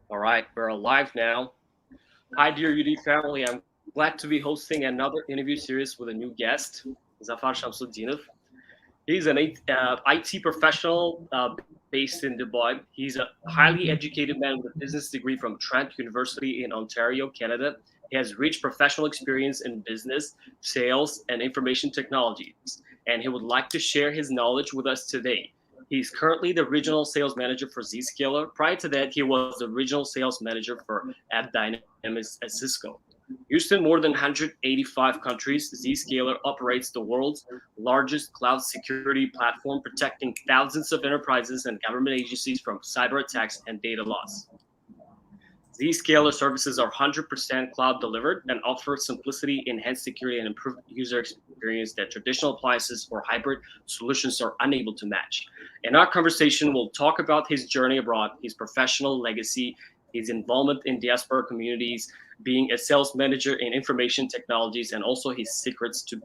All right, we're live now. Hi, dear UD family. I'm glad to be hosting another interview series with a new guest, Zafar Shamsutdinov. He's an IT professional based in Dubai. He's a highly educated man with a business degree from Trent University in Ontario, Canada. He has rich professional experience in business, sales, and information technologies, and he would like to share his knowledge with us today. He's currently the regional sales manager for Zscaler. Prior to that, he was the regional sales manager for App Dynamics at Cisco. Used in more than 185 countries, Zscaler operates the world's largest cloud security platform, protecting thousands of enterprises and government agencies from cyber attacks and data loss. Zscaler services are 100% cloud delivered and offer simplicity, enhanced security, and improved user experience that traditional appliances or hybrid solutions are unable to match. In our conversation, we'll talk about his journey abroad, his professional legacy, his involvement in diaspora communities, being a sales manager in information technologies, and also his secrets to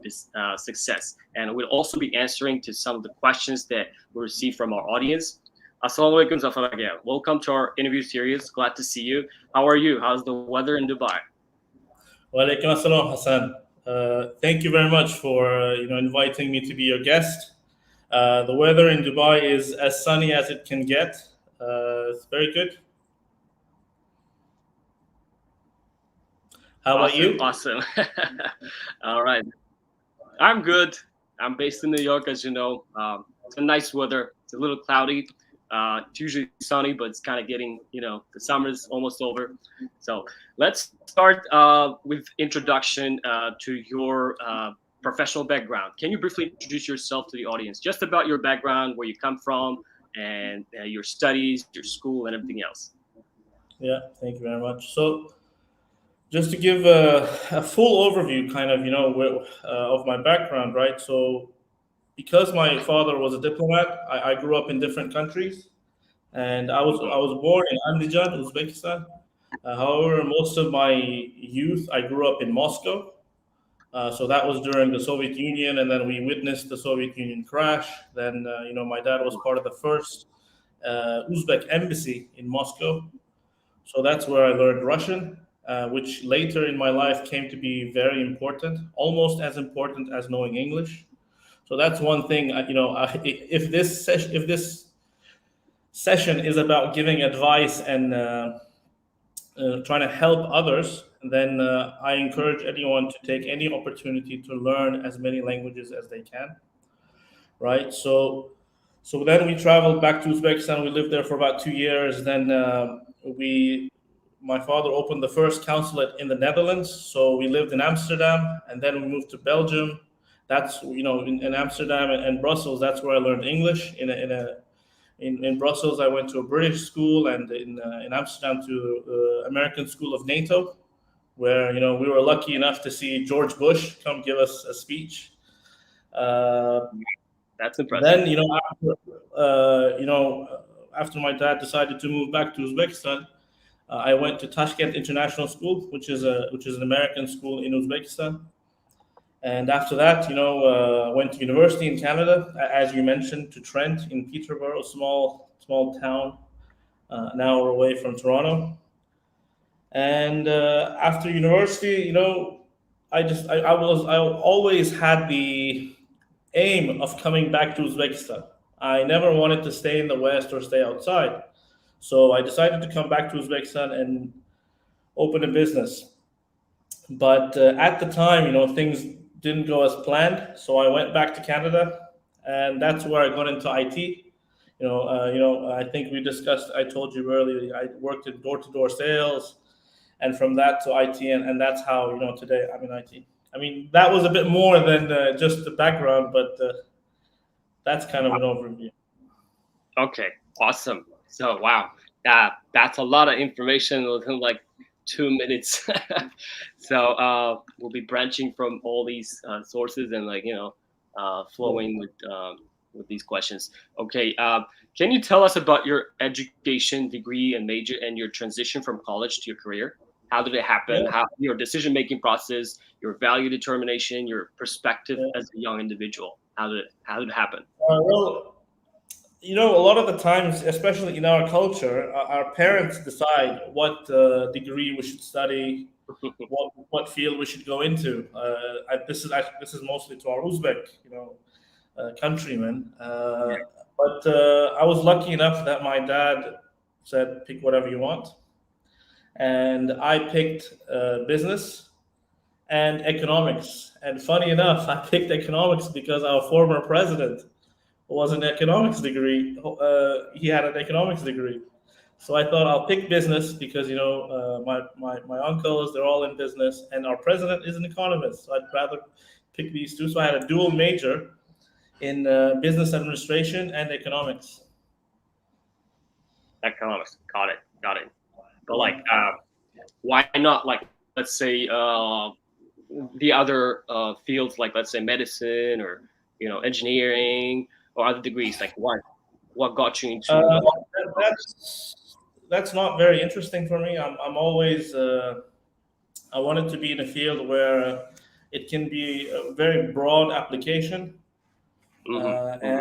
success. And we'll also be answering to some of the questions that we received from our audience. Assalamu alaikum, Zafar again. Welcome to our interview series. Glad to see you. How are you? How's the weather in Dubai? Walaikum assalam, Hassan. Thank you very much for inviting me to be your guest. The weather in Dubai is as sunny as it can get. It's very good. How about Awesome, you? awesome. All right. I'm good. I'm based in New York, as you know. It's a nice weather. It's a little cloudy. It's usually sunny, but it's kind of getting, the summer's almost over. So let's start with introduction to your professional background. Can you briefly introduce yourself to the audience, just about your background, where you come from, and your studies, your school, and everything else? Yeah, thank you very much. So, just to give a full overview, of my background, right? So, because my father was a diplomat, I grew up in different countries, and I was born in Andijan, Uzbekistan. However, most of my youth, I grew up in Moscow. So that was during the Soviet Union, and then we witnessed the Soviet Union crash. Then, my dad was part of the first Uzbek embassy in Moscow. So that's where I learned Russian, which later in my life came to be very important, almost as important as knowing English. So that's one thing. If this session is about giving advice and trying to help others, then I encourage anyone to take any opportunity to learn as many languages as they can. Right. So then we traveled back to Uzbekistan. We lived there for about 2 years. Then my father opened the first consulate in the Netherlands. So we lived in Amsterdam, and then we moved to Belgium. That's in Amsterdam and Brussels. That's where I learned English. In Brussels, I went to a British school, and in Amsterdam to American School of NATO, where we were lucky enough to see George Bush come give us a speech. Uh, That's impressive. then after my dad decided to move back to Uzbekistan, I went to Tashkent International School, which is an American school in Uzbekistan. And after that, went to university in Canada, as you mentioned, to Trent in Peterborough, a small town, an hour away from Toronto. And after university, I always had the aim of coming back to Uzbekistan. I never wanted to stay in the West or stay outside. So I decided to come back to Uzbekistan and open a business. But at the time, things didn't go as planned. So I went back to Canada, and that's where I got into IT. I think we discussed. I told you earlier. I worked in door-to-door sales, and from that to IT, and that's how today I'm in IT. I mean, that was a bit more than just the background, but that's kind of an overview. Okay, awesome. So, wow, that's a lot of information within like 2 minutes. So, we'll be branching from all these sources and flowing with these questions. Okay, can you tell us about your education, degree, and major, and your transition from college to your career? How did it happen? Yeah, How your decision making process, your value determination, your perspective yeah. as a young individual? How did it happen? Well, A lot of the times, especially in our culture, our parents decide what degree we should study, what field we should go into. This is mostly to our Uzbek, countrymen. But I was lucky enough that my dad said, "Pick whatever you want," and I picked business and economics. And funny enough, I picked economics because our former president was an economics degree. He had an economics degree. So I thought I'll pick business because my uncles, they're all in business, and our president is an economist. So I'd rather pick these two. So I had a dual major in business administration and economics. Economics. Got it. But like, why not like, let's say, the other fields, like let's say medicine or engineering or other degrees? Like, what got you into? That's not very interesting for me. I'm always I wanted to be in a field where it can be a very broad application, and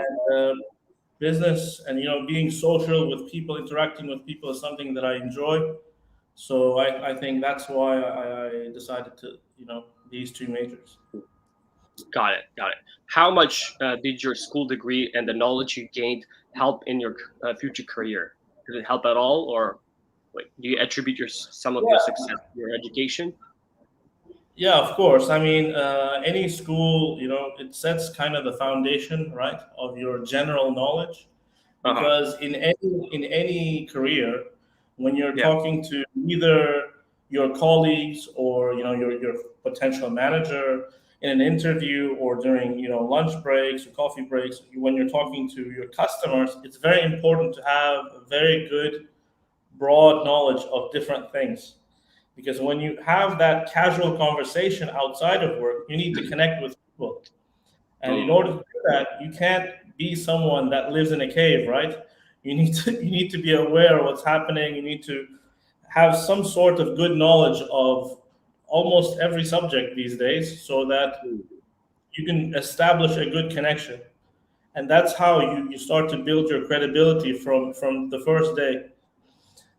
business and being social with people, interacting with people is something that I enjoy. So I think that's why I decided to these two majors. Got it. Got it. How much did your school degree and the knowledge you gained help in your future career? Did it help at all, or like, do you attribute some of your success to your education? Yeah, of course. I mean, any school, it sets kind of the foundation, right, of your general knowledge. Uh huh. Because in any career, when you're Yeah. talking to either your colleagues or your potential manager in an interview or during lunch breaks or coffee breaks, when you're talking to your customers, it's very important to have a very good broad knowledge of different things. Because when you have that casual conversation outside of work, you need to connect with people. And in Mm, order to do that, you can't be someone that lives in a cave, right? You need to be aware of what's happening. You need to have some sort of good knowledge of almost every subject these days, so that mm, you can establish a good connection. And that's how you start to build your credibility from the first day,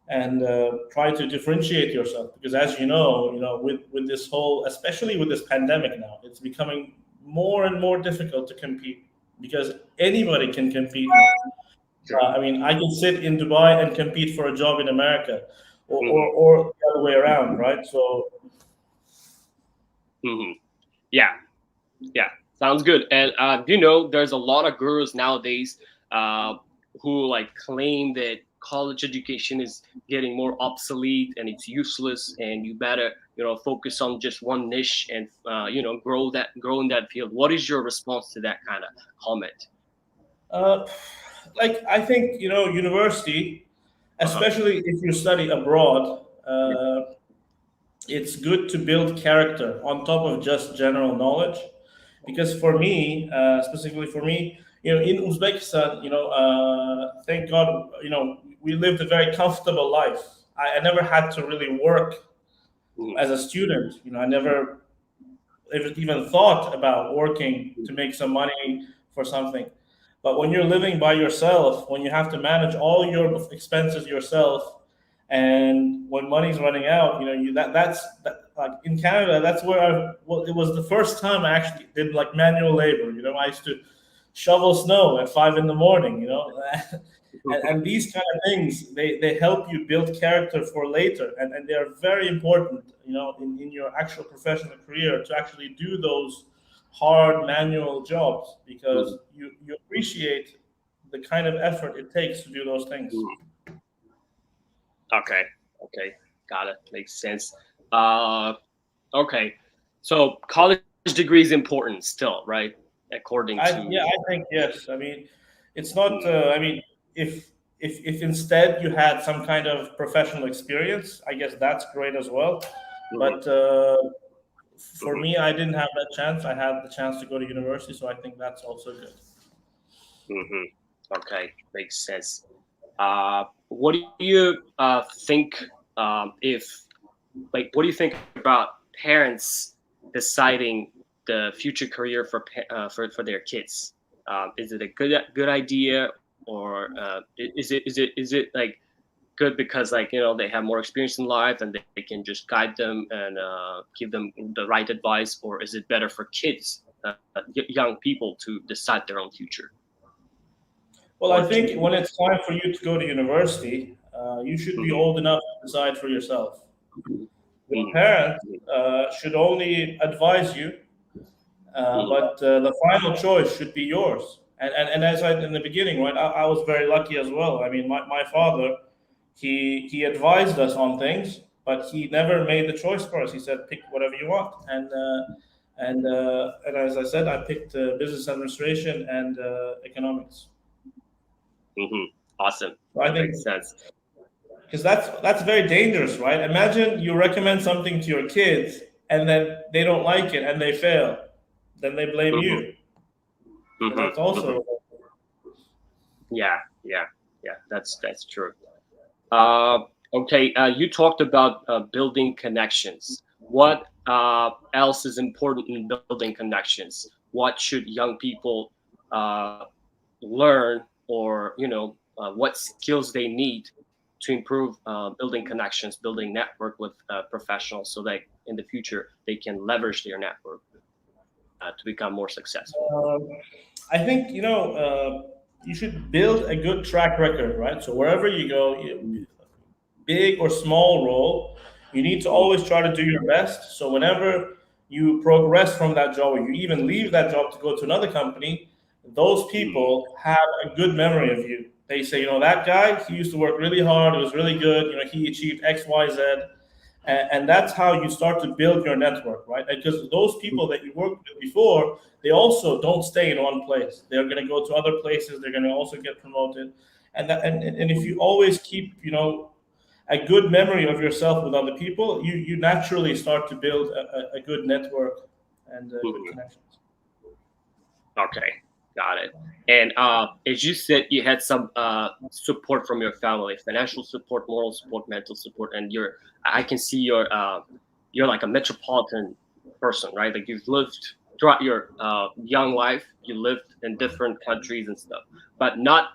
and try to differentiate yourself. Because as with this whole, especially with this pandemic now, it's becoming more and more difficult to compete, because anybody can compete now. sure. I mean, I can sit in Dubai and compete for a job in America, or, or, Hmm. or the other way around, right? So Hmm. Yeah. Yeah. Sounds good. And there's a lot of gurus nowadays uh, who like claim that college education is getting more obsolete and it's useless, and you better focus on just one niche and grow in that field. What is your response to that kind of comment? uh, like, I think university, Uh huh. especially if you study abroad, Yeah. it's good to build character on top of just general knowledge. Because for me, specifically for me, in Uzbekistan, thank God, we lived a very comfortable life. I never had to really work Mhm. as a student. I never even thought about working to make some money for something. But when you're living by yourself, when you have to manage all your expenses yourself, and when money's running out, like in Canada, that's where it was the first time I actually did like manual labor. I used to shovel snow at 5 in the morning. And these kind of things, they help you build character for later, and they are very important in your actual professional career, to actually do those hard manual jobs, because Mhm. you appreciate the kind of effort it takes to do those things. Mhm. Okay. Okay. Got it. Makes sense. Uh, okay. So college degree is important still, right? According Yeah, to. I think yes. I mean, it's not. Mm, I mean, if instead you had some kind of professional experience, I guess that's great as well. mhm, But for mhm, me, I didn't have that chance. I had the chance to go to university, so I think that's also good. mhm. Okay, makes sense. What do you think if like what do you think about parents deciding the future career for for their kids? Is it a good idea, or is it like good because like they have more experience in life and they can just guide them and give them the right advice, or is it better for kids, young people to decide their own future? Well, I What do think you? when it's time for you to go to university, you should be Mhm, old enough to decide for yourself. Your mhm, parents should only advise you, mhm, but the final choice should be yours. And as I in the beginning, right, I was very lucky as well. I mean, my father, he advised us on things, but he never made the choice for us. He said, pick whatever you want, and as I said, I picked business administration and economics. mhm. Awesome. So I That think makes sense. because that's very dangerous, right? Imagine you recommend something to your kids and then they don't like it and they fail, then they blame Mhm, you. So mhm, that's mhm. also Yeah, yeah, yeah. That's true. Uh, okay, you talked about building connections. What else is important in building connections? What should young people uh, learn, or what skills they need to improve building connections, building network with professionals, so that in the future they can leverage their network to become more successful. um, I think you should build a good track record, right? So wherever you go, big or small role, you need to Mhm, always try to do your best. So whenever you progress from that job, or you even leave that job to go to another company, those mhm, people have a good memory of you. They say, that guy, he used to work really hard. It was really good. He achieved X, Y, Z. And that's how you start to build your network, right? Because those people that you worked with before, they also don't stay in one place. They're going to go to other places. They're going to also get promoted. And if you always keep, a good memory of yourself with other people, you naturally start to build a good network and good mhm. connections. Okay, got it. And as you said, you had some support from your family, financial support, moral support, mental support, and I can see you're like a metropolitan person, right? Like you've lived throughout your young life, you lived in different countries and stuff, but not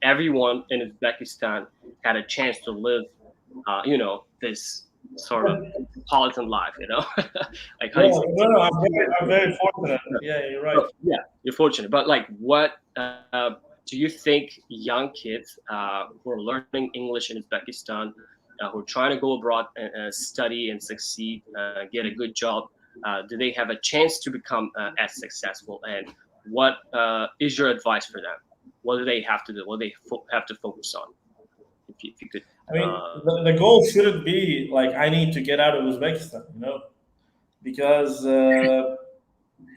everyone in Uzbekistan had a chance to live, this sort of metropolitan life, like how Yeah, you say. no, no, I'm very fortunate. Yeah, you're right. Yeah, you're fortunate. But like, what do you think young kids who are learning English in Uzbekistan, who are trying to go abroad and study and succeed, get a good job, do they have a chance to become as successful? And what is your advice for them? What do they have to do? What do they have to focus on? If you could. I mean, Uh, the goal shouldn't be like I need to get out of Uzbekistan,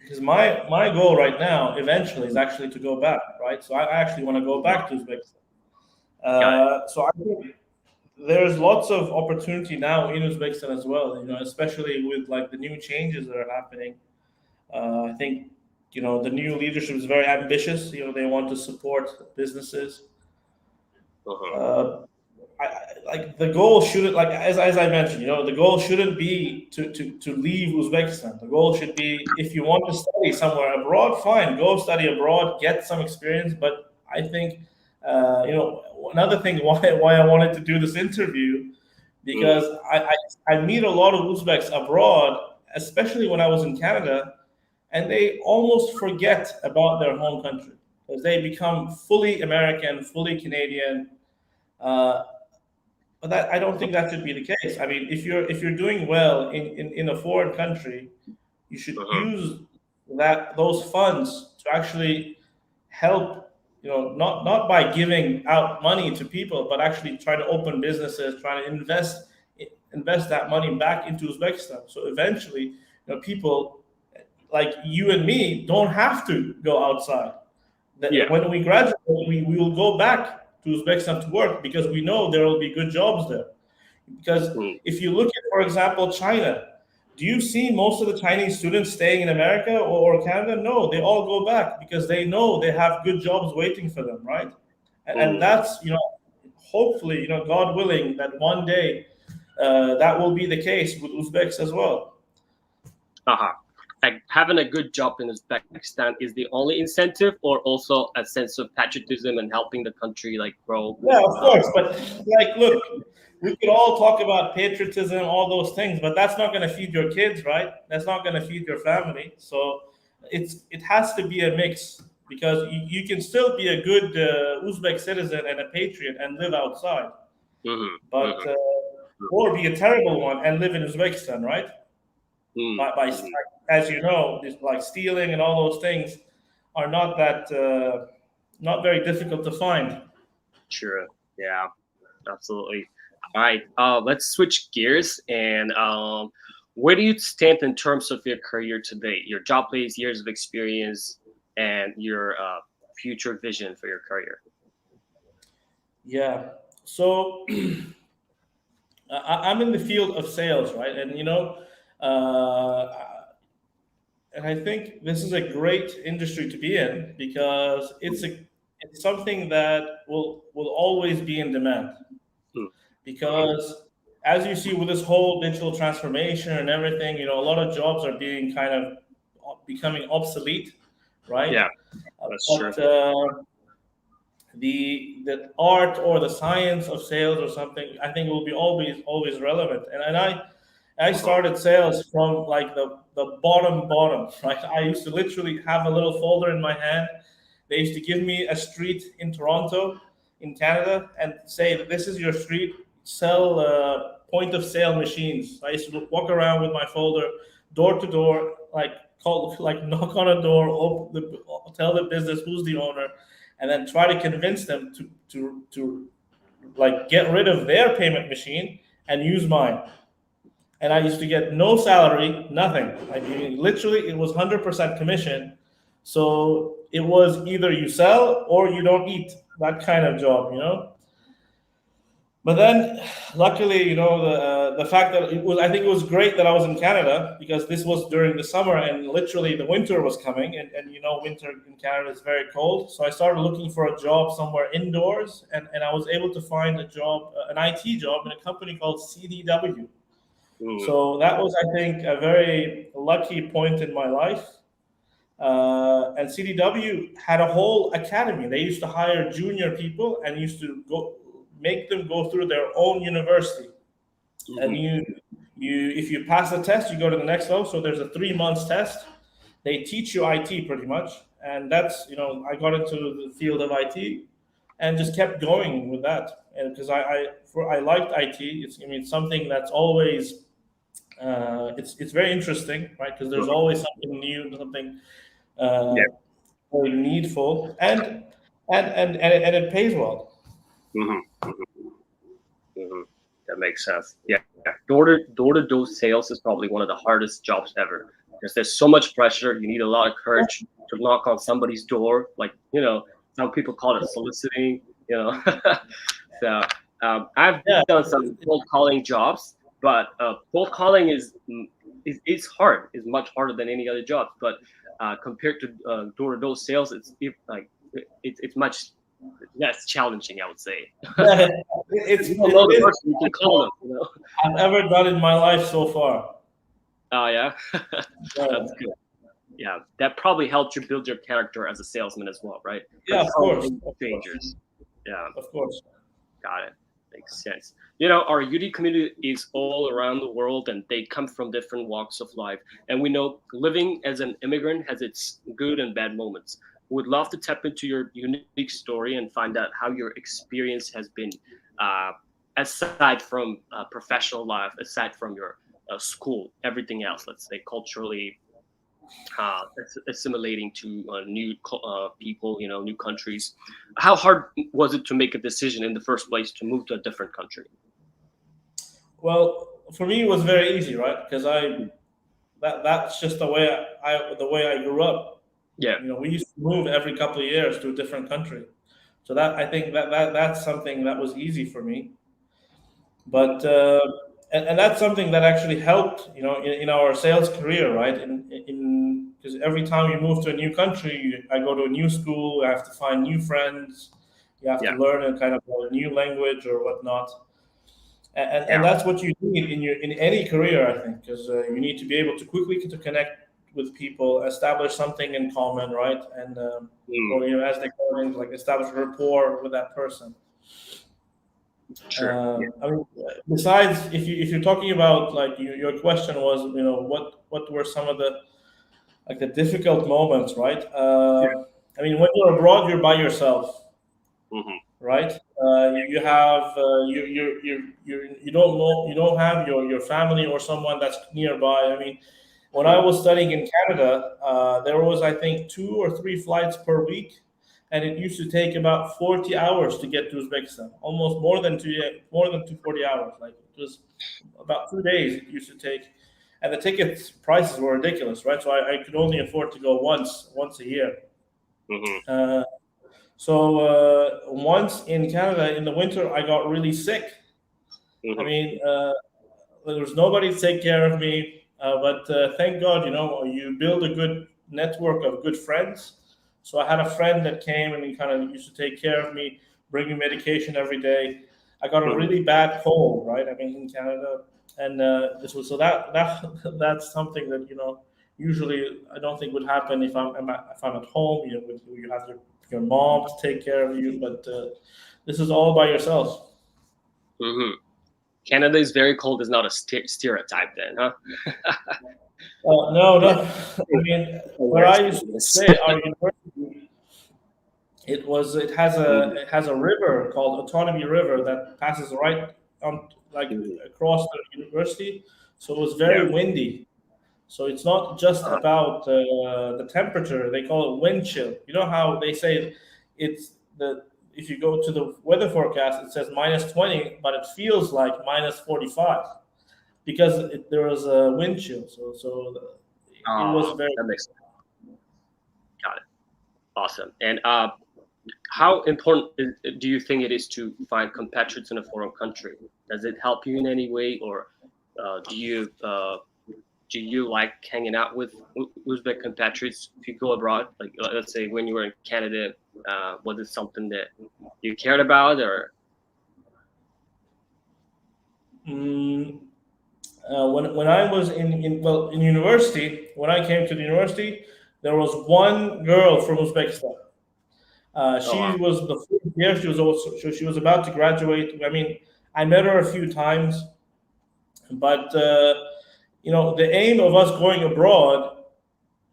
because my goal right now eventually is actually to go back, right? So I actually want to go back to Uzbekistan. got it. So I think there's lots of opportunity now in Uzbekistan as well. Especially with like the new changes that are happening. I think the new leadership is very ambitious. They want to support businesses. Uh-huh. Uh, like the goal shouldn't like as I mentioned, the goal shouldn't be to leave Uzbekistan. The goal should be if you want to study somewhere abroad, fine, go study abroad, get some experience. But I think another thing why I wanted to do this interview because Mm, I meet a lot of Uzbeks abroad, especially when I was in Canada, and they almost forget about their home country because they become fully American, fully Canadian. Uh, but I don't think that should be the case. I mean, if you're doing well in a foreign country, you should uh-huh. use those funds to actually help. Not by giving out money to people, but actually try to open businesses, trying to invest that money back into Uzbekistan. So eventually, people like you and me don't have to go outside. Yeah. When we graduate, we will go back to Uzbekistan to work because we know there will be good jobs there. Because Mm, if you look at, for example, China, do you see most of the Chinese students staying in America or Canada? No, they all go back because they know they have good jobs waiting for them, right? And mm, that's, hopefully, God willing, that one day that will be the case with Uzbeks as well. uh-huh. like having a good job in Uzbekistan is the only incentive, or also a sense of patriotism and helping the country like grow? Yeah, of course. But like, look, we could all talk about patriotism, all those things, but that's not going to feed your kids, right? That's not going to feed your family. So it has to be a mix, because you can still be a good Uzbek citizen and a patriot and live outside, Hmm. but or be a terrible one and live in Uzbekistan, right? By Hmm. as you know, like stealing and all those things are not very difficult to find. Sure. Yeah. Absolutely. All right. Let's switch gears. And where do you stand in terms of your career today? Your job place, years of experience, and your future vision for your career. Yeah. So I'm in the field of sales, right? And uh, and I think this is a great industry to be in, because it's something that will always be in demand. Hmm. Because as you see with this whole digital transformation and everything, a lot of jobs are being kind of becoming obsolete, right? Yeah, that's true. But the art or the science of sales or something, I think will be always relevant. And I Uh-huh. started sales from like the bottom, right? I used to literally have a little folder in my hand. They used to give me a street in Toronto, in Canada, and say that this is your street. Sell point of sale machines. I used to walk around with my folder, door to door, like call, like knock on a door, tell the business who's the owner, and then try to convince them to like get rid of their payment machine and use mine. And I used to get no salary, nothing. I mean, literally, it was 100% commission. So it was either you sell or you don't eat. That kind of job. But then, luckily, the fact that I think it was great that I was in Canada, because this was during the summer and literally the winter was coming, and winter in Canada is very cold. So I started looking for a job somewhere indoors, and I was able to find a job, an IT job in a company called CDW. Mm. So that was, I think, a very lucky point in my life. And CDW had a whole academy. They used to hire junior people and used to make them go through their own university. And Mhm. you if you pass the test, you go to the next level. So there's a 3 months test. They teach you IT pretty much, and that's I got into the field of IT and just kept going with that. And because I liked IT, it's something that's always it's very interesting, right? Because there's Mhm. always something new, something Yeah. uh, very needful, and it pays well. Mhm. Mhm. That makes sense. Yeah. Door to door sales is probably one of the hardest jobs ever, because there's so much pressure. You need a lot of courage to knock on somebody's door. Like, some people call it soliciting. You know. So I've Yeah, done some cold calling jobs, but cold calling is hard. Is much harder than any other job. But compared to door-to-door sales, it's much less challenging, I would say. yeah, You don't know the it is person, you can call them. I've ever done in my life so far. Oh yeah, that's Yeah, good. Yeah, that probably helped you build your character as a salesman as well, right? yeah, of course, Consulting of course, strangers. Yeah, of course. got it. Makes sense. Our UD community is all around the world, and they come from different walks of life. And we know living as an immigrant has its good and bad moments. Would love to tap into your unique story and find out how your experience has been, uh, aside from professional life, aside from your school, everything else. Let's say culturally, assimilating to new people, new countries. How hard was it to make a decision in the first place to move to a different country? Well, for me, it was very easy, right? Because that's just the way I grew up. Yeah, We used to move every couple of years to a different country. So that I think that's something that was easy for me. But and that's something that actually helped, in our sales career, right? In Because every time you move to a new country, I go to a new school, I have to find new friends, you have to yeah, learn a kind of a new language or whatnot, and yeah. that's what you need in any career, I think, because you need to be able to quickly to connect with people, establish something in common, right? And or as they call it, like establish rapport with that person. Sure. Yeah. I mean, besides, if you're talking about like your question was, what were some of the like the difficult moments, right? I mean, when you're abroad, you're by yourself, Mm-hmm. right? You have you don't have your family or someone that's nearby. I mean, when I was studying in Canada, there was I think 2 or 3 flights per week, and it used to take about 40 hours to get to Uzbekistan. Almost more than 240 hours. Like it was about 2 days it used to take, and the ticket prices were ridiculous, right? So I could only afford to go once a year. Mm-hmm. Once in Canada in the winter, I got really sick. Mm-hmm. I mean, there was nobody to take care of me, but thank God, you build a good network of good friends. So I had a friend that came and he kind of used to take care of me, bring me medication every day. I got a really bad cold, right? I mean, in Canada, and this was so that that's something that usually I don't think would happen if I'm at home. You have your mom to take care of you, but this is all by yourself. Mm-hmm. Canada is very cold is not a stereotype then, huh? No. I mean, where I used to stay, our university, it has a river called Autonomy River that passes right on like across the university. So it was very windy. So it's not just about the temperature. They call it wind chill. You know how they say it's the if you go to the weather forecast, it says -20, but it feels like -45 because there was a wind chill. So it was very. That makes sense. Got it. Awesome. And how important do you think it is to find compatriots in a foreign country? Does it help you in any way, or do you like hanging out with Uzbek compatriots if you go abroad? Like, let's say when you were in Canada, was it something that you cared about, or? When I was in university, when I came to the university, there was one girl from Uzbekistan. She was the fourth year. She was about to graduate. I mean, I met her a few times, but the aim of us going abroad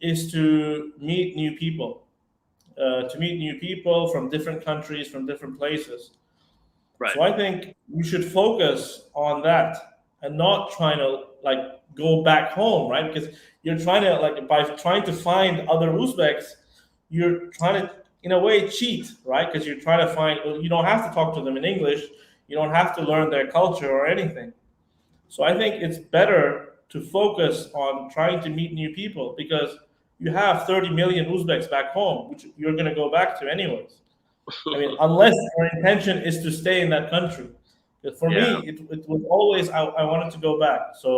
is to meet new people, from different countries, from different places. Right. So I think you should focus on that and not trying to like go back home, right? Because you're trying to like by trying to find other Uzbeks, you're trying to in a way cheat, right? Because you're trying to find. You don't have to talk to them in English. You don't have to learn their culture or anything. So I think it's better to focus on trying to meet new people because you have 30 million Uzbeks back home, which you're going to go back to anyways. I mean, unless your intention is to stay in that country. For me, it was always I wanted to go back. So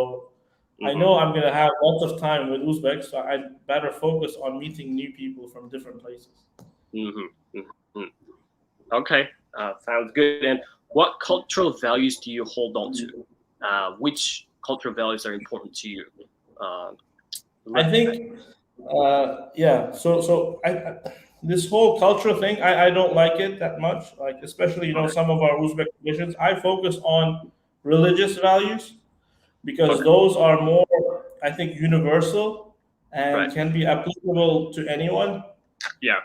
I know I'm going to have lots of time with Uzbeks, so I'd better focus on meeting new people from different places. Okay, sounds good. And what cultural values do you hold on to? Which cultural values are important to you? I think, yeah. So this whole cultural thing, I don't like it that much. Like especially some of our Uzbek traditions. I focus on religious values because those are more, I think, universal and can be applicable to anyone. Yeah.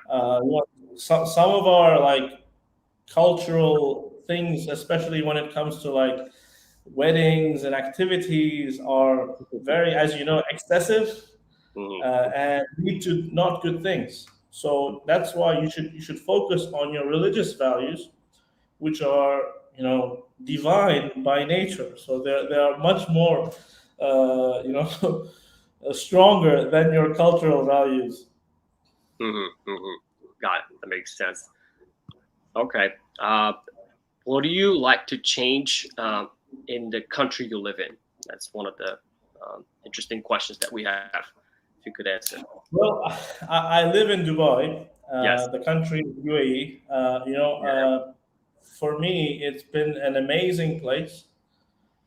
Some of our like cultural things, especially when it comes to like weddings and activities, are very, as you know, excessive and lead to not good things. So that's why you should focus on your religious values, which are divine by nature. So they are much more stronger than your cultural values. Got it. That makes sense. Okay. What do you like to change in the country you live in? That's one of the interesting questions that we have. If you could answer. Well, I live in Dubai, Yes. the country UAE. For me, it's been an amazing place.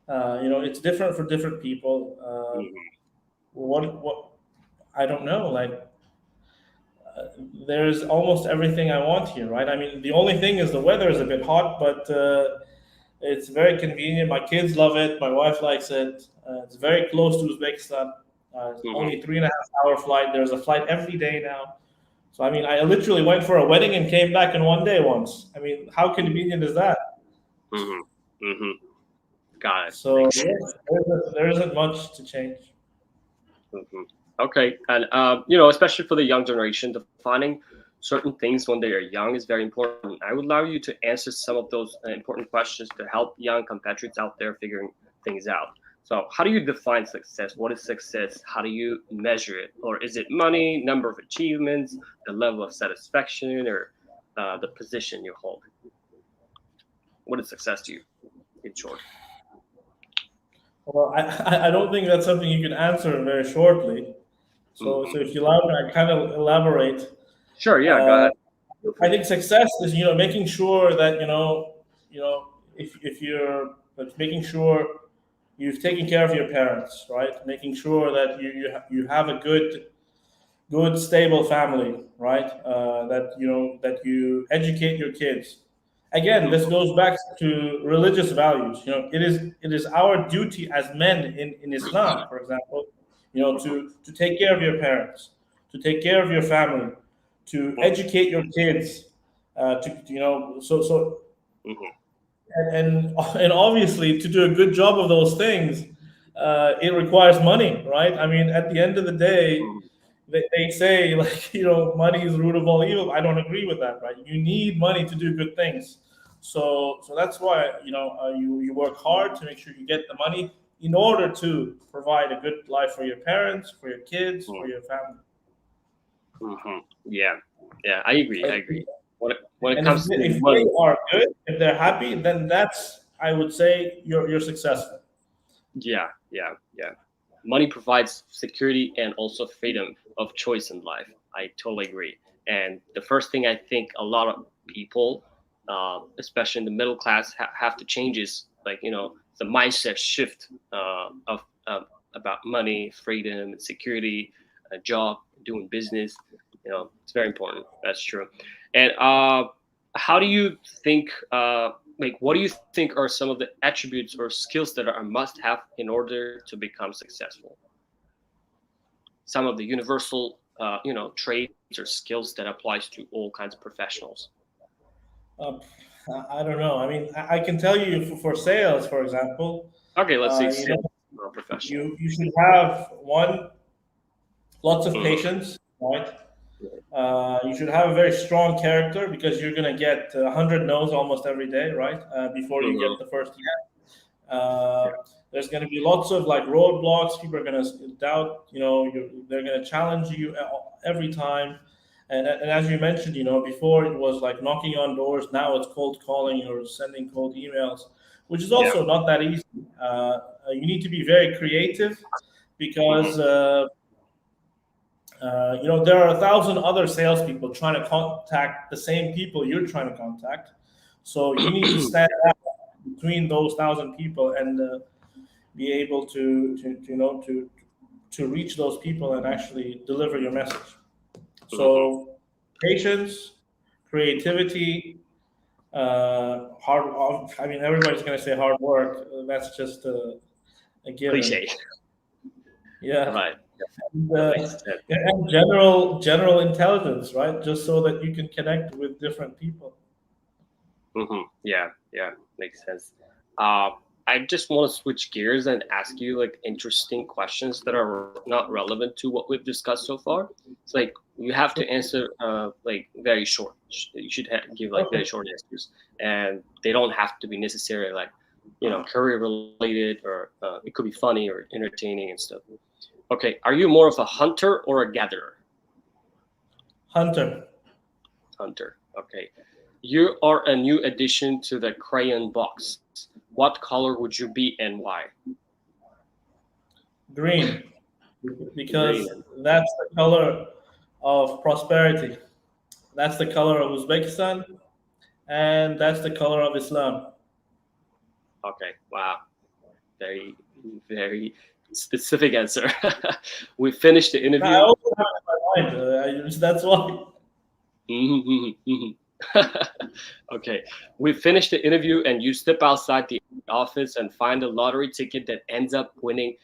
It's different for different people. What I don't know, like there's almost everything I want here, right? I mean, the only thing is the weather is a bit hot, but it's very convenient. My kids love it. My wife likes it. It's very close to Uzbekistan. Hmm. Only 3.5 hour flight. There's a flight every day now. So I mean, I literally went for a wedding and came back in one day once. I mean, how convenient is that? Hmm. Hmm. Got it. So Makes yes, sense. there isn't much to change. Hmm. Okay, and especially for the young generation, defining certain things when they are young is very important. I would allow you to answer some of those important questions to help young compatriots out there figuring things out. So, how do you define success? What is success? How do you measure it? Or is it money, number of achievements, the level of satisfaction, or the position you hold? What is success to you, in short? Well, I don't think that's something you can answer very shortly. So Hmm. if you allow me, I kind of elaborate. Sure, yeah, go Uh, ahead. Feel I free. think success is making sure that if you're like, making sure you've taken care of your parents, right? Making sure that you have a good stable family, right? That you educate your kids. Again, this Hmm. goes back to religious values. It is our duty as men in Islam, for example, Hmm. to take care of your parents, to take care of your family, to Hmm. educate your kids, to so Hmm. and obviously to do a good job of those things, it requires money, right? I mean, at the end of the day, Hmm. they say like money is the root of all evil. I don't agree with that, right? You need money to do good things. So that's why you work hard to make sure you get the money in order to provide a good life for your parents, for your kids, for your family. Hmm. Yeah, yeah, I agree. I And, agree. When it and if comes to if they money, are good, if they're happy, then that's, I would say, you're successful. yeah, yeah, yeah. Money provides security and also freedom of choice in life. I totally agree. And the first thing I think a lot of people, especially in the middle class, have to change is like the mindset shift of about money, freedom, and security, a job, doing business. It's very important. That's true. And how do you think? Like, what do you think are some of the attributes or skills that are a must have in order to become successful? Some of the universal traits or skills that applies to all kinds of professionals. Uh, I don't know. I mean, I can tell you for sales, for example, Okay, let's say you know, sales professional. you should have one, lots of Hmm. patience, right? You should have a very strong character because you're gonna get 100 no's almost every day, right? Before you Hmm. get the first yes. There's gonna be lots of like roadblocks. People are gonna doubt. They're gonna challenge you every time. And as you mentioned, before it was like knocking on doors. Now it's cold calling or sending cold emails, which is Yeah. also not that easy. You need to be very creative Hmm. because there are 1,000 other salespeople trying to contact the same people you're trying to contact. So you need to stand out between those 1,000 people and be able to reach those people and actually deliver your message. Hmm. So patience, creativity, hard. I mean, everybody's going to say hard work. That's just a given. Cliche. Yeah. Right. And, That makes sense. and general intelligence, right? Just so that you can connect with different people. Yeah. Yeah. Makes sense. Uh, I just want to switch gears and ask you like interesting questions that are not relevant to what we've discussed so far. It's like you have Sure. to answer like very short. You should give like very Okay. short answers, and they don't have to be necessarily like career related, or it could be funny or entertaining and stuff. Okay, are you more of a hunter or a gatherer? Hunter. Hunter. Okay. You are a new addition to the crayon box. What color would you be and why? Green. Green. Because that's the color of prosperity. That's the color of Uzbekistan, and that's the color of Islam. Okay. Wow. Very, very specific answer. We finished the Now, I interview. have it in my mind. That's why. Okay, we finished the interview, and you step outside the office and find a lottery ticket that ends up winning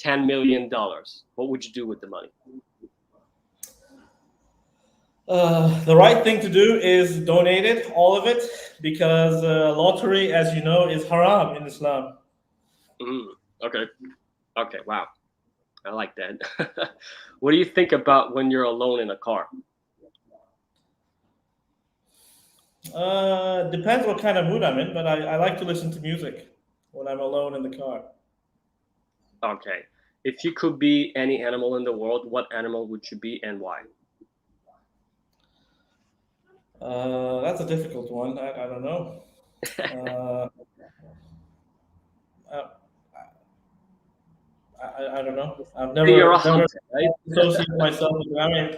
$10 million. What would you do with the money? The right thing to do is donate it, all of it, because lottery, as you know, is haram in Islam. Okay. Okay. Wow. I like that. What do you think about when you're alone in a car? Depends what kind of mood I'm in, but I like to listen to music when I'm alone in the car. Okay. If you could be any animal in the world, what animal would you be and why? That's a difficult one. I don't know. Uh, I, I don't know. I've You're a never hunter, right? associated myself with. I mean,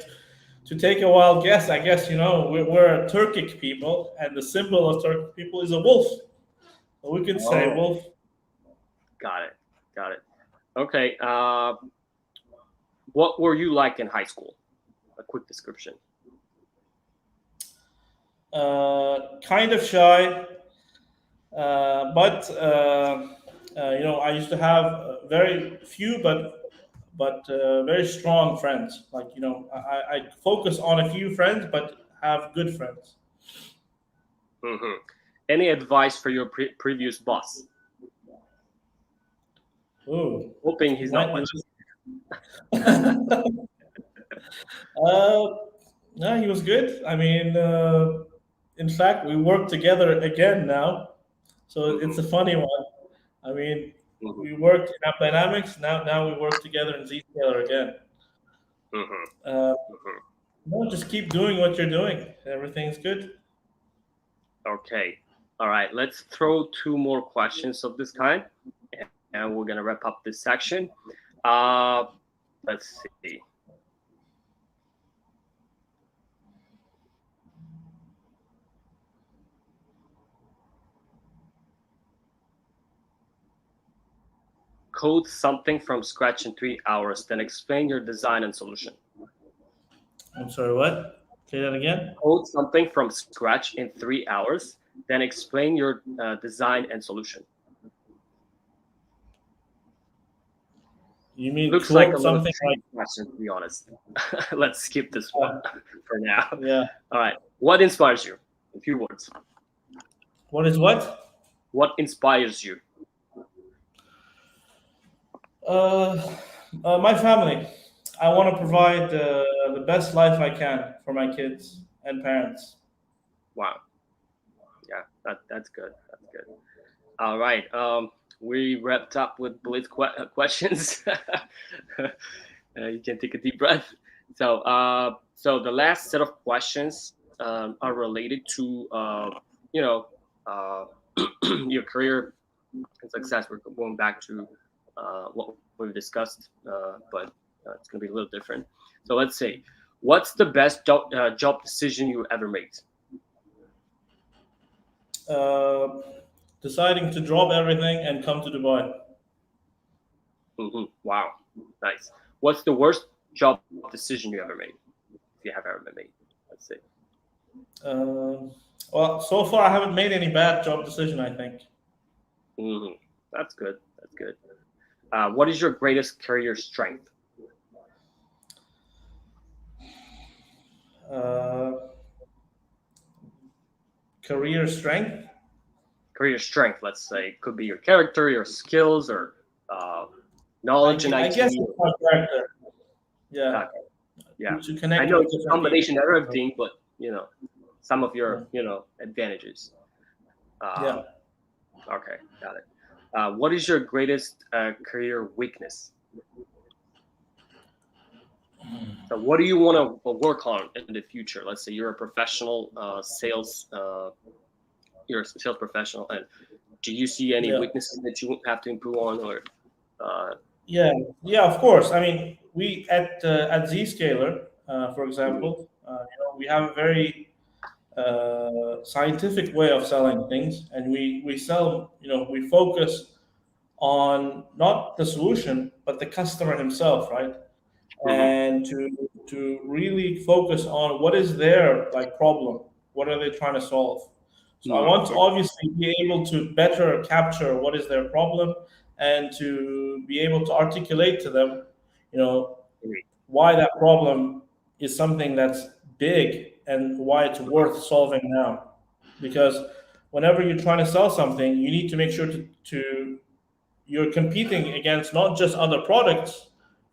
to take a wild guess, I guess we're a Turkic people, and the symbol of Turkic people is a wolf. So we could say Oh, wolf. got it. Got it. Okay. What were you like in high school? A quick description. Kind of shy, but I used to have very few, but very strong friends. Like I focus on a few friends, but have good friends. Hmm. Any advice for your previous boss? Ooh, Hoping he's not might be. watching. uh, no, he was good. I mean, in fact, we work together again now, so it's Hmm. a funny one. I mean, Hmm. we worked in App Dynamics. Now we work together in Zscaler again. Hmm. Uh, Hmm. no, just keep doing what you're doing. Everything's good. Okay. All right. Let's throw two more questions of this kind, and we're gonna wrap up this section. Uh, let's see. Code something from scratch in 3 hours, then explain your design and solution. I'm sorry, what? Say that again. Code something from scratch in 3 hours, then explain your design and solution. You mean Looks like a quote lot of something like, tricky questions, to be honest. Let's skip this one for now. yeah. All right. What inspires you? In few words. What is what? What inspires you? Uh, my family. I want to provide the best life I can for my kids and parents. Wow. Yeah, that's good. That's good. All right. We wrapped up with blitz questions. You can take a deep breath. So the last set of questions are related to you know uh, your career and success. We're going back to what we've discussed, but it's going to be a little different. So let's say, what's the best job decision you ever made? Uh, Deciding to drop everything and come to Dubai. Wow, nice. What's the worst job decision you ever made? If you have ever made, let's say. Uh, well, so far I haven't made any bad job decision. I think. hmm That's good. That's good. What is your greatest career strength? Uh, Career strength. Career strength, let's say, could be your character, your skills, or uh, knowledge in I guess IT. it's my character. Yeah, Okay, yeah, to I connect know with it's a different combination of people. everything, but some of Yeah. your advantages. Yeah. Okay, got it. What is your greatest career weakness? So, what do you want to work on in the future? Let's say you're a professional sales, you're a sales professional, and do you see any Yeah. weaknesses that you have to improve on, or uh, Yeah, yeah, of course. I mean, we at Zscaler, for example, we have a very scientific way of selling things, and we sell. We focus on not the solution, but the customer himself, right? and to really focus on what is their like problem, what are they trying to solve. So I want to obviously be able to better capture what is their problem and to be able to articulate to them, you know, why that problem is something that's big and why it's worth solving now. Because whenever you're trying to sell something, you need to make sure to you're competing against not just other products,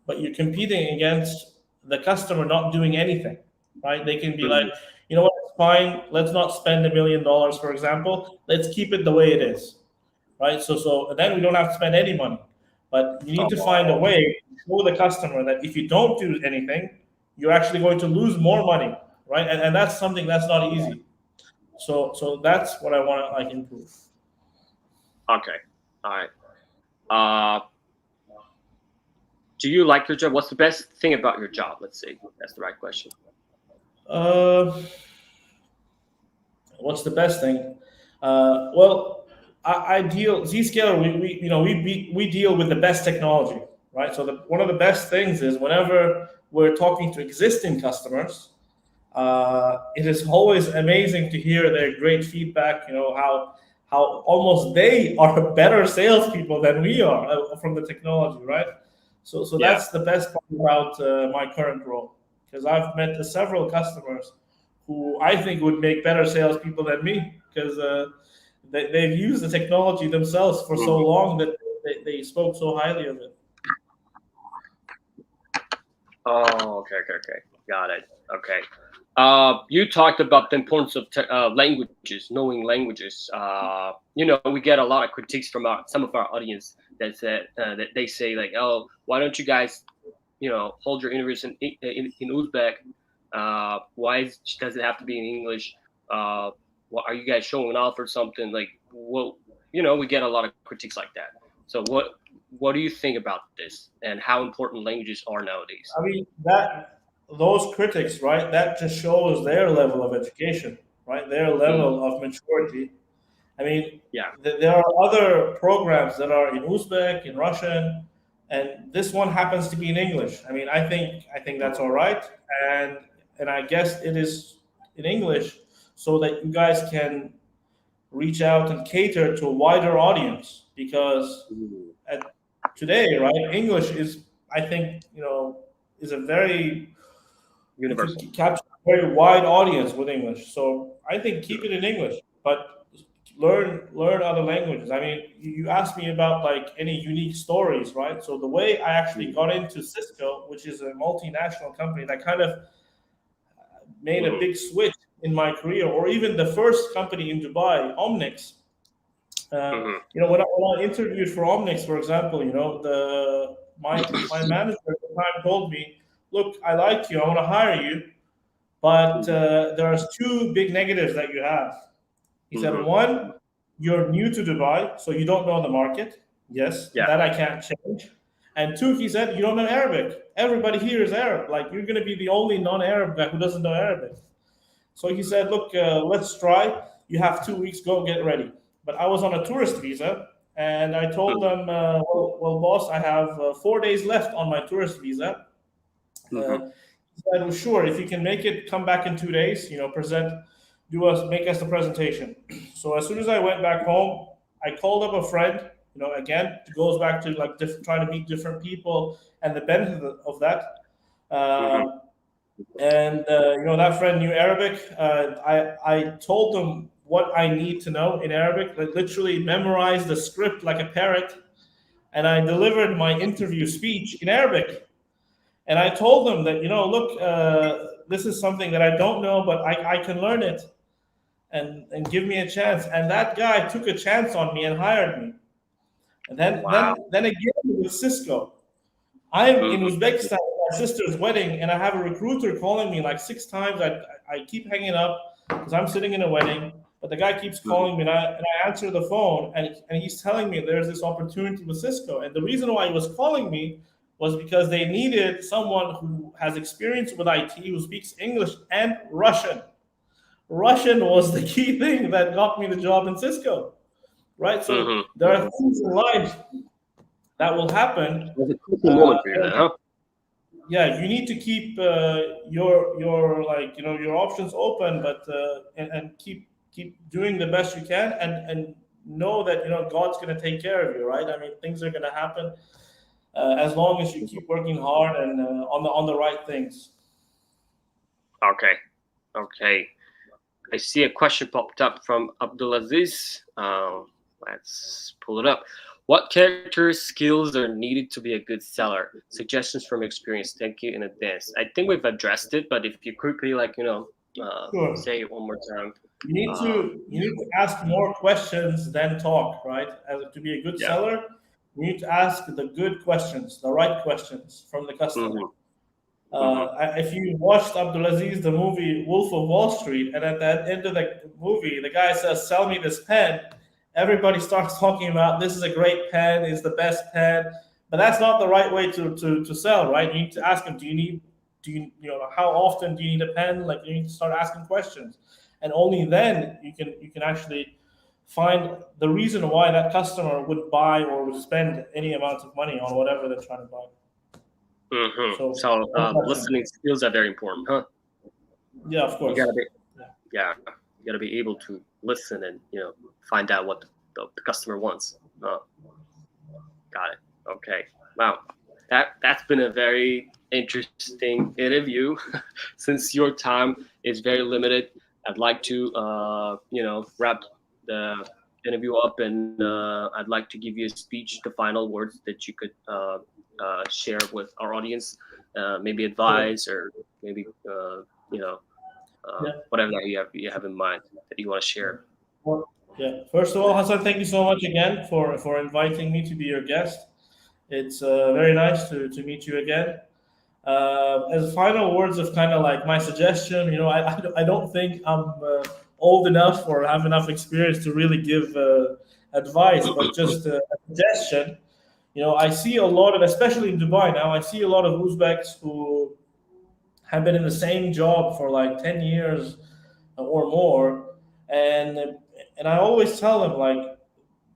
but you're competing against the customer not doing anything, right? They can be like, you know what, it's fine. Let's not spend $1 million, for example. Let's keep it the way it is, right? So then we don't have to spend any money. But you need to find a way to show the customer that if you don't do anything, you're actually going to lose more money, right? And that's something that's not easy. So that's what I want to like improve. Okay, all right. Do you like your job? What's the best thing about your job? Let's see. That's the right question. What's the best thing? Well, I deal Zscaler. We deal with the best technology, right? So one of the best things is whenever we're talking to existing customers, it is always amazing to hear their great feedback. You know how almost they are better salespeople than we are from the technology, right? So that's the best part about my current role, because I've met several customers who I think would make better salespeople than me, because they've used the technology themselves for so long that they spoke so highly of it. Oh, okay. Got it. Okay. You talked about the importance of languages, knowing languages. We get a lot of critiques from some of our audience that they say like, oh, why don't you guys, hold your interviews in Uzbek? Why does it have to be in English? What are you guys showing off or something? Like, well, we get a lot of critiques like that. So what do you think about this and how important languages are nowadays? I mean, those critics, right? That just shows their level of education, right? Their level of maturity. I mean, there are other programs that are in Uzbek, in Russian, and this one happens to be in English. I mean, I think that's all right, and I guess it is in English so that you guys can reach out and cater to a wider audience, because today, right, English is, I think, is a very universal, capture a very wide audience with English. So I think keep it in English, but learn other languages. I mean, you asked me about like any unique stories, right? So the way I actually got into Cisco, which is a multinational company that kind of made a big switch in my career, or even the first company in Dubai, Omnix. When I interviewed for Omnix, for example, my manager at the time told me, "Look, I like you. I want to hire you, but there's two big negatives that you have." He said, "One, you're new to Dubai, so you don't know the market. Yes, that I can't change. And two," he said, "you don't know Arabic. Everybody here is Arab. Like, you're going to be the only non-Arab guy who doesn't know Arabic." So he said, "Look, let's try. You have 2 weeks. Go get ready." But I was on a tourist visa, and I told them, well, boss, I have 4 days left on my tourist visa. He said, "Well, sure, if you can make it, come back in 2 days. Make us the presentation." So as soon as I went back home, I called up a friend. Again, it goes back to like trying to meet different people and the benefit of that. And that friend knew Arabic. I told them what I need to know in Arabic. I literally memorized the script like a parrot, and I delivered my interview speech in Arabic. And I told them that, look, this is something that I don't know, but I can learn it, and give me a chance. And that guy took a chance on me and hired me. And then again with Cisco, I'm in Uzbekistan at my sister's wedding, and I have a recruiter calling me like 6 times. I keep hanging up because I'm sitting in a wedding, but the guy keeps calling me, and I answer the phone, and he's telling me there's this opportunity with Cisco. And the reason why he was calling me was because they needed someone who has experience with IT, who speaks English and Russian. Russian was the key thing that got me the job in Cisco, right? So there are things in life that will happen. yeah, you need to keep your like your options open, but and keep doing the best you can, and know that God's going to take care of you, right? I mean, things are going to happen as long as you keep working hard and on the right things. Okay. Okay. I see a question popped up from Abdulaziz. Let's pull it up. What character skills are needed to be a good seller? Suggestions from experience. Thank you in advance. I think we've addressed it, but if you quickly, like, Sure. say it one more time. Uh, You need to ask more questions than talk, right? As to be a good yeah. seller, you need to ask the good questions, the right questions from the customer. Mm-hmm. Mm-hmm. If you watched Abdulaziz the movie Wolf of Wall Street, and at the end of the movie, the guy says, "Sell me this pen," everybody starts talking about this is a great pen, it's the best pen, but that's not the right way to sell, right? You need to ask him, how often do you need a pen? Like you need to start asking questions, and only then you can actually find the reason why that customer would buy or would spend any amount of money on whatever they're trying to buy. Mm-hmm. So, So no question. listening skills are very important, huh? Yeah, of You course. gotta be, Yeah. yeah, you gotta be able to listen and find out what the customer wants. Got it. Okay. Wow. That's been a very interesting interview. Since your time is very limited, I'd like to wrap the interview up, and I'd like to give you a speech, the final words that you could share with our audience, maybe Sure. advice or maybe Yeah. whatever that you have in mind that you want to share. Well, yeah. First of all, Hassan, thank you so much again for inviting me to be your guest. It's very nice to meet you again. As final words of kind of like my suggestion, I don't think I'm old enough or have enough experience to really give advice, but just a suggestion. I see a lot of, especially in Dubai now, I see a lot of Uzbeks who have been in the same job for like 10 years or more, and I always tell them like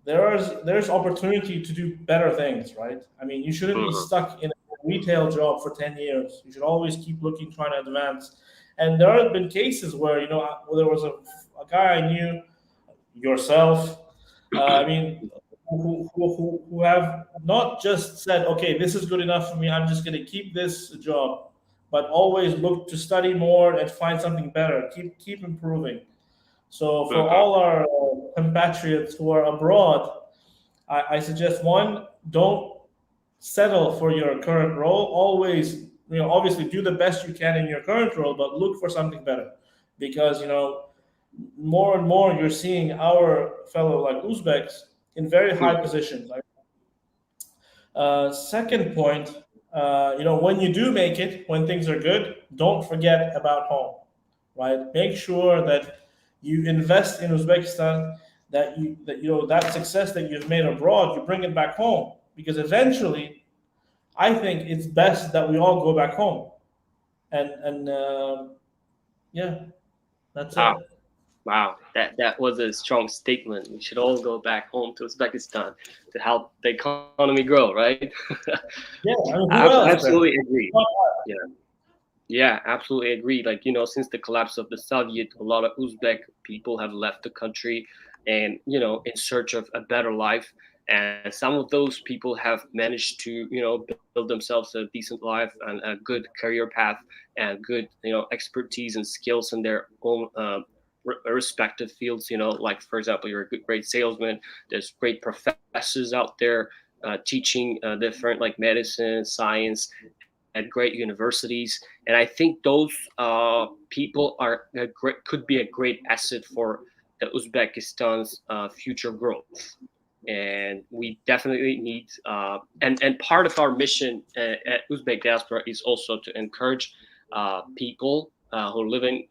there's opportunity to do better things, right? I mean, you shouldn't be Mhm. stuck in a retail job for 10 years. You should always keep looking, trying to advance. And there have been cases where where there was a guy I knew, yourself, I mean, who have not just said, okay, this is good enough for me, I'm just going to keep this job, but always look to study more and find something better, keep improving. So for Mhm. all our compatriots who are abroad, I suggest, one, don't settle for your current role. Always, obviously do the best you can in your current role, but look for something better, because more and more you're seeing our fellow like Uzbeks in very high Mhm. positions. Second point, when you do make it, when things are good, don't forget about home, right? Make sure that you invest in Uzbekistan, that that success that you've made abroad, you bring it back home, because eventually, I think it's best that we all go back home, and yeah, that's Wow. it. Wow, that was a strong statement. We should all go back home to Uzbekistan to help the economy grow, right? Yeah, I mean, I who else, man? absolutely agree. Yeah, yeah, absolutely agree. Like since the collapse of the Soviet, a lot of Uzbek people have left the country, and in search of a better life. And some of those people have managed to build themselves a decent life and a good career path and good expertise and skills in their own respective fields. Like for example, you're a great salesman. There's great professors out there teaching different like medicine, science at great universities, and I think those people are could be a great asset for the Uzbekistan's future growth. And we definitely need, and part of our mission at Uzbek diaspora is also to encourage people who live in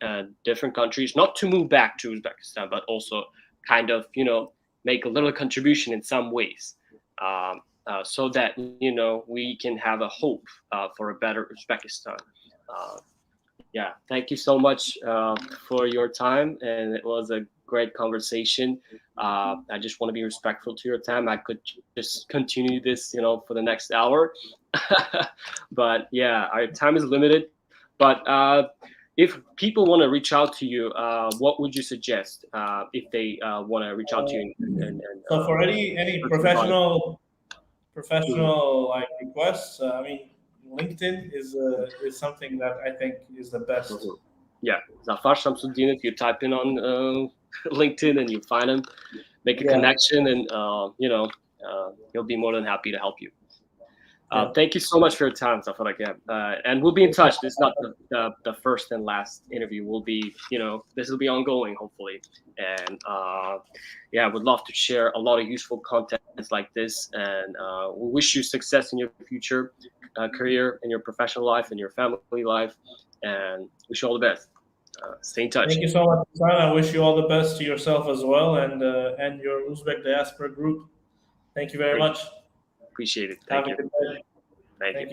different countries not to move back to Uzbekistan, but also kind of make a little contribution in some ways. So that we can have a hope for a better Uzbekistan. Uh, yeah, thank you so much for your time, and it was a great conversation. I just want to be respectful to your time. I could just continue this, for the next hour, But yeah, our time is limited. But if people want to reach out to you, what would you suggest if they want to reach out to you? So for any professional like requests, I mean, LinkedIn is something that I think is the best. Yeah, Zafar Shamsutdinov. If you type in on LinkedIn and you find him, make a connection, and he'll be more than happy to help you. Thank you so much for your time, Zafar, again. And we'll be in touch. This is not the first and last interview. We'll be, this will be ongoing, hopefully. And yeah, would love to share a lot of useful content like this. And we wish you success in your future career, in your professional life, in your family life. And wish you all the best. Stay in touch. Thank you so much, Hassan. I wish you all the best to yourself as well, and your Uzbek diaspora group. Thank you very much. Appreciate it. Thank you. Have a good day. Thank you.